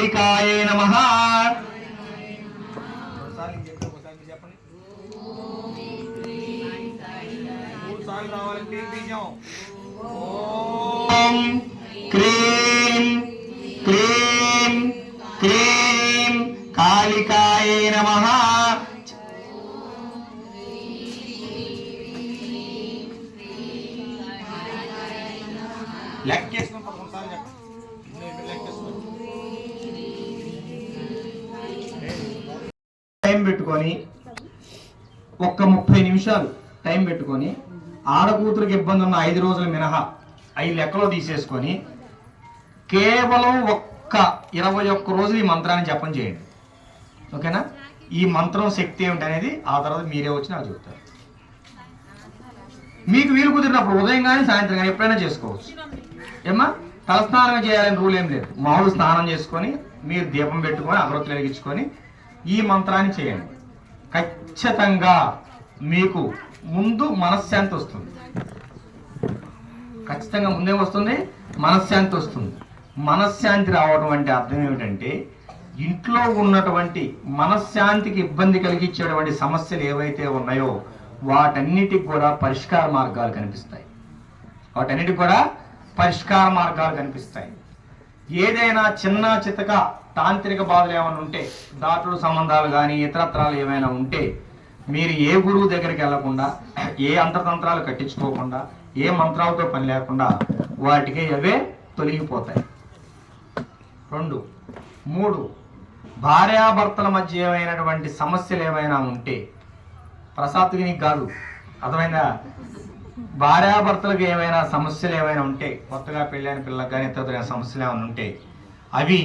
కాళికాయే నమః. ఓం cream cream cream కాళికాయే నమః. Time పెట్టుకొని ఒక్క 30 నిమిషాలు టైం పెట్టుకొని ఆడకూతురికి ఇబ్బంది ఉన్న 5 రోజులు మినహా 5 లెక్కలో తీసేసుకొని కేవలం ఒక్క 21 రోజులు ఈ మంత్రాన్ని జపం చేయండి. ఓకేనా? ఈ మంత్రం శక్తి ఏమిటి అనేది ఆ తర్వాత మీరే వచ్చి నాకు చెప్తారు. మీకు వీలు కుదిరినప్పుడు ఉదయం కానీ సాయంత్రం కానీ ఎప్పుడైనా చేసుకోవచ్చు. ఏమా తలస్నానం చేయాలని రూల్ ఏం లేదు. మామూలు స్నానం చేసుకొని మీరు దీపం పెట్టుకొని అగరొత్తులు వెలిగించుకొని ఈ మంత్రాన్ని చేయండి. ఖచ్చితంగా మీకు ముందు మనశ్శాంతి వస్తుంది. ఖచ్చితంగా ముందే వస్తుంది, మనశ్శాంతి వస్తుంది. మనశ్శాంతి రావడం అంటే అర్థం ఏమిటంటే ఇంట్లో ఉన్నటువంటి మనశ్శాంతికి ఇబ్బంది కలిగించేటువంటి సమస్యలు ఏవైతే ఉన్నాయో వాటన్నిటికి కూడా పరిష్కార మార్గాలు కనిపిస్తాయి. వాటన్నిటికి కూడా పరిష్కార మార్గాలు కనిపిస్తాయి. ఏదైనా చిన్న చితక తాంత్రిక బాధలు ఏమైనా ఉంటే, దాటుడు సంబంధాలు కానీ ఇతరత్రాలు ఏమైనా ఉంటే మీరు ఏ గురువు దగ్గరికి వెళ్లకుండా, ఏ అంతర్తంత్రాలు కట్టించుకోకుండా, ఏ మంత్రాలతో పని లేకుండా వాటికి అవే తొలగిపోతాయి. 2, 3 భార్యాభర్తల మధ్య ఏమైనటువంటి సమస్యలు ఏమైనా ఉంటే, ప్రసాద్కి నీకు కాదు, అర్థమైందా? భార్యాభర్తలకు ఏమైనా సమస్యలు ఏమైనా ఉంటే, కొత్తగా పెళ్ళైన పిల్లలకు కానీ ఇతర సమస్యలు ఏమైనా ఉంటే అవి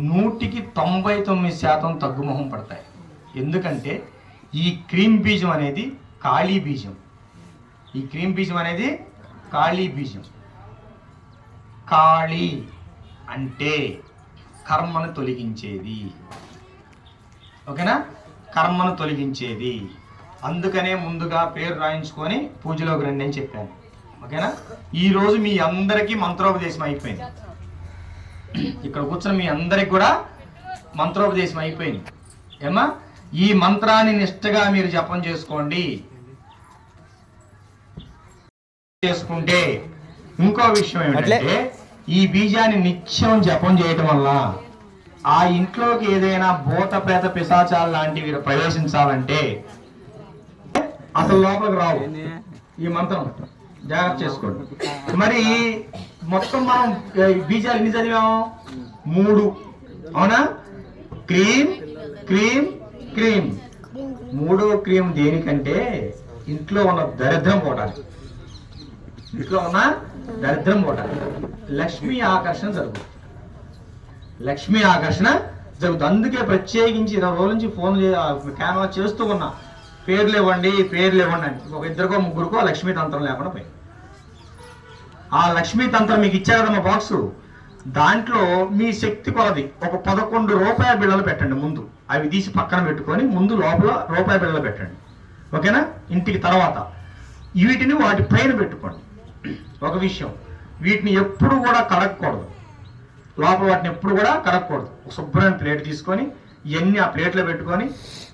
100% తగ్గుముఖం పడతాయి. ఎందుకంటే ఈ క్రీమ్ బీజం అనేది కాళీ బీజం. ఈ క్రీమ్ బీజం అనేది కాళీ బీజం. కాళీ అంటే కర్మను తొలగించేది. ఓకేనా? కర్మను తొలగించేది. అందుకనే ముందుగా పేరు రాయించుకొని పూజలోకి రండి అని చెప్పాను. ఓకేనా? ఈరోజు మీ అందరికీ మంత్రోపదేశం అయిపోయింది. ఇక్కడ కూర్చొని మీ అందరికి కూడా మంత్రోపదేశం అయిపోయింది. ఏమా ఈ మంత్రాన్ని నిష్ఠగా మీరు జపం చేసుకోండి. చేసుకుంటే ఇంకో విషయం ఏంటంటే ఈ బీజాన్ని నిత్యం జపం చేయటం వల్ల ఆ ఇంట్లోకి ఏదైనా భూత ప్రేత పిశాచాలు లాంటివి ప్రవేశించాలంటే అసలు లోపలికి రావు. ఈ మంత్రం జాగ్రత్త చేసుకోండి. మరి మొత్తం మనం బీజాలు ఎన్ని చదివాము? 3. అవునా? Cream cream cream. 3వ క్రీం దేనికంటే ఇంట్లో ఉన్న దరిద్రం పోవడానికి. ఇంట్లో ఉన్న దరిద్రం పోవడానికి లక్ష్మీ ఆకర్షణ జరుగుతుంది. లక్ష్మీ ఆకర్షణ జరుగుతుంది. అందుకే ప్రత్యేకించి 20 రోజుల నుంచి ఫోన్ క్యాన్వా చేస్తూ ఉన్నా, పేర్లు ఇవ్వండి పేర్లు ఇవ్వండి అని. ఒక 2కో 3కో లక్ష్మీ తంత్రం లేకుండా పోయి ఆ లక్ష్మీ తంత్రం మీకు ఇచ్చా కదా మా బాక్సు, దాంట్లో మీ శక్తి కొలది ఒక 11 రూపాయల బిళ్ళలు పెట్టండి. ముందు అవి తీసి పక్కన పెట్టుకొని ముందు లోపల రూపాయి బిళ్ళలు పెట్టండి. ఓకేనా? ఇంటికి తర్వాత వీటిని వాటి పైన పెట్టుకోండి. ఒక విషయం, వీటిని ఎప్పుడు కూడా కడగకూడదు. లోపల వాటిని ఎప్పుడు కూడా కడగకూడదు. ఒక శుభ్రమైన ప్లేట్ తీసుకొని ఇవన్నీ ఆ ప్లేట్లో పెట్టుకొని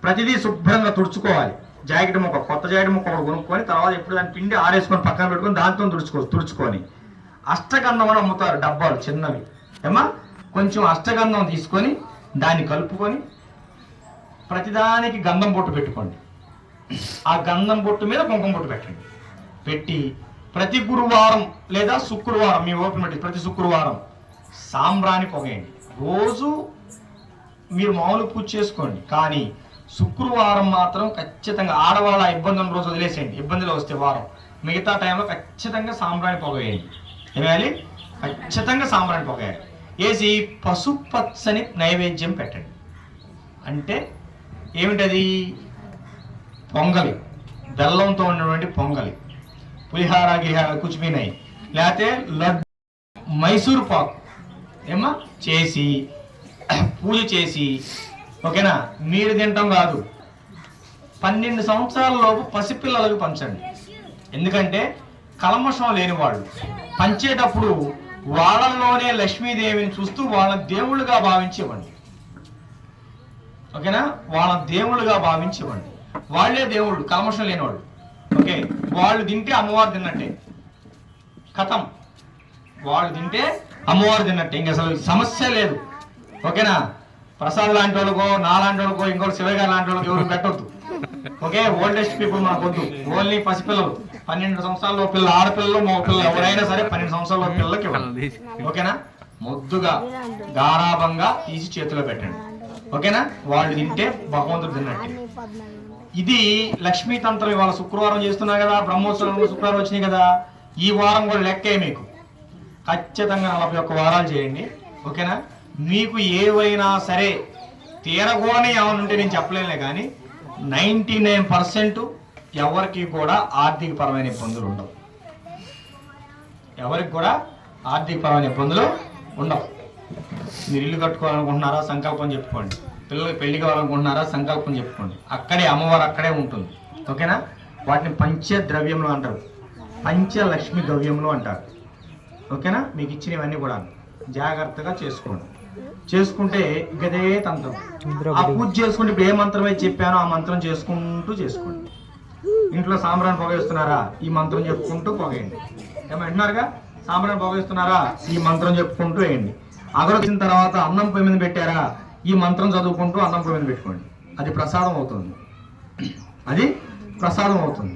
ప్రతిదీ శుభ్రంగా తుడుచుకోవాలి. జాకెట్ ముక్క, కొత్త జాకెట్ ముక్క ఒకటి కొనుక్కొని తర్వాత ఎప్పుడు దాన్ని పిండి ఆరేసుకొని పక్కన పెట్టుకొని దాంతో తుడుచుకొని అష్టగంధం అని అమ్ముతారు డబ్బాలు చిన్నవి. ఏమా కొంచెం అష్టగంధం తీసుకొని దాన్ని కలుపుకొని ప్రతిదానికి గంధం బొట్టు పెట్టుకోండి. ఆ గంధం బొట్టు మీద కుంకుమ బొట్టు పెట్టండి. పెట్టి ప్రతి గురువారం లేదా శుక్రవారం మీ ఓపిక పెట్టి ప్రతి శుక్రవారం సాంబ్రాణి పొగేయండి. రోజు మీరు మామూలు పూజ చేసుకోండి, కానీ శుక్రవారం మాత్రం ఖచ్చితంగా ఆడవాళ్ళ ఇబ్బంది ఉన్న రోజు వదిలేసేయండి. ఇబ్బందులు వస్తే వారం, మిగతా టైంలో ఖచ్చితంగా సాంబ్రాణి పొగేయండి. ఏమేయాలి? ఖచ్చితంగా సాంబ్రాణి పొగేయాలి. వేసి పసుపచ్చని నైవేద్యం పెట్టండి. అంటే ఏమిటది? పొంగలి, బెల్లంతో ఉన్నటువంటి పొంగలి, పులిహార గిహార కూచిపోయినాయి, లేకపోతే లడ్డు, మైసూర్ పాకు ఏమా చేసి పూజ చేసి, ఓకేనా? మీరు తింటాం కాదు, 12 సంవత్సరాల లోపు పసిపిల్లలకు పంచండి. ఎందుకంటే కల్మషం లేని వాళ్ళు పంచేటప్పుడు వాళ్ళలోనే లక్ష్మీదేవిని చూస్తూ వాళ్ళని దేవుళ్ళుగా భావించేవ్వండి. ఓకేనా? వాళ్ళని దేవుళ్ళుగా భావించేవ్వండి. వాళ్ళే దేవుళ్ళు, కల్మషం లేనివాళ్ళు. ఓకే, వాళ్ళు తింటే అమ్మవారు తిన్నట్టే, కథం. వాళ్ళు తింటే అమ్మవారు తిన్నట్టే, ఇంక అసలు సమస్య లేదు. ఓకేనా? ప్రసాద్ లాంటి వాళ్ళకో, నా లాంటి వాళ్ళకో, ఇంకోటి శివగారు లాంటి వాళ్ళకి ఎవరు పెట్టవద్దు. ఓకే, ఓల్డెస్ట్ పీపుల్ మనకొద్దు. ఓన్లీ పసిపిల్లలు, 12 సంవత్సరాల పిల్లలు, ఆడపిల్లలు, మగ పిల్లలు ఎవరైనా సరే 12 సంవత్సరాల పిల్లలకి ఇవ్వండి. ఓకేనా? ముద్దుగా గారాభంగా తీసి చేతిలో పెట్టండి. ఓకేనా? వాళ్ళు తింటే భగవంతుడు తిన్నట్టే. ఇది లక్ష్మీ తంత్రం. ఇవాళ శుక్రవారం చేస్తున్నా కదా, బ్రహ్మోత్సవం శుక్రవారం వచ్చినాయి కదా, ఈ వారం కూడా లెక్కే మీకు. ఖచ్చితంగా 41 వారాలు చేయండి. ఓకేనా? మీకు ఏవైనా సరే తీరకూడని ఏమైనా ఉంటే నేను చెప్పలేనులే, కానీ 99% ఎవరికి కూడా ఆర్థికపరమైన ఇబ్బందులు ఉండవు. ఎవరికి కూడా ఆర్థికపరమైన ఇబ్బందులు ఉండవు. మీరు ఇల్లు కట్టుకోవాలనుకుంటున్నారా, సంకల్పం చెప్పుకోండి. పిల్లలకి పెళ్లి కావాలనుకుంటున్నారా, సంకల్పం చెప్పుకోండి. అక్కడే అమ్మవారు అక్కడే ఉంటుంది. ఓకేనా? వాటిని పంచద్రవ్యములు అంటారు, పంచలక్ష్మి ద్రవ్యములు అంటారు. ఓకేనా? మీకు ఇచ్చినవన్నీ కూడా జాగ్రత్తగా చేసుకోండి. చేసుకుంటే గదే తంత్రం. ఆ పూజ చేసుకుంటే ఇప్పుడు ఏ మంత్రం అయితే చెప్పానో ఆ మంత్రం చేసుకుంటూ చేసుకోండి. ఇంట్లో సాంబ్రాన్ని పొగేస్తున్నారా, ఈ మంత్రం చెప్పుకుంటూ పొగేయండి. ఏమంటున్నారుగా, సాంబ్రాన్ని పొగేస్తున్నారా, ఈ మంత్రం చెప్పుకుంటూ వేయండి. అగరొచ్చిన తర్వాత అన్నం పొయ్యి మీద పెట్టారా, ఈ మంత్రం చదువుకుంటూ అన్నం పొయ్యి మీద పెట్టుకోండి. అది ప్రసాదం అవుతుంది. అది ప్రసాదం అవుతుంది.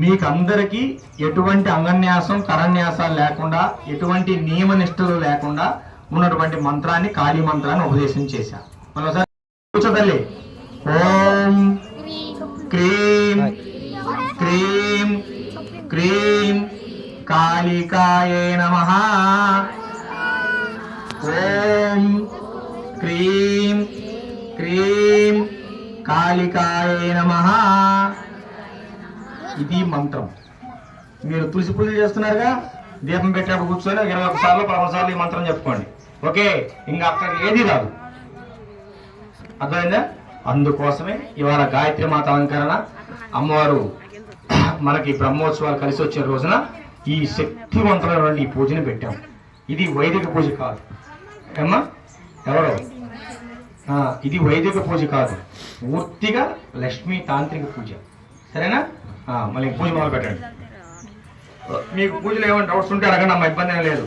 మీకు అందరికీ ఎటువంటి అంగన్యాసం, కరన్యాసాలు లేకుండా, ఎటువంటి నియమ నిష్ఠలు లేకుండా ఉన్నటువంటి మంత్రాన్ని, కాళీ మంత్రాన్ని ఉపదేశం చేశా. మరోసారి కూర్చోతల్లి. ఓం క్రీం క్రీం క్రీం కాళికాయే నమః. ఓం క్రీం క్రీం కాళికాయే నమః. ఇది మంత్రం. మీరు తులసి పూజలు చేస్తున్నారుగా, దీపం పెట్టేప్పుడు కూర్చొని 21 సార్లు 11 సార్లు ఈ మంత్రం చెప్పుకోండి. ఓకే, ఇంకా అక్కడ ఏది రాదు. అర్థమైందా? అందుకోసమే ఇవాళ గాయత్రి మాత అలంకరణ, అమ్మవారు మనకి బ్రహ్మోత్సవాలు కలిసి వచ్చే రోజున ఈ శక్తివంతమైన ఈ పూజని పెట్టాం. ఇది వైదిక పూజ కాదు ఏమ్మా, ఎవరో ఇది వైదిక పూజ కాదు, పూర్తిగా లక్ష్మీ తాంత్రిక పూజ. సరేనా? మళ్ళీ పూజ మొదలు పెట్టండి. మీకు పూజలు ఏమైనా డౌట్స్ ఉంటే అడగండి అమ్మా, ఇబ్బంది ఏం లేదు.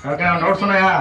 ఎవరికైనా డౌట్స్ ఉన్నాయా?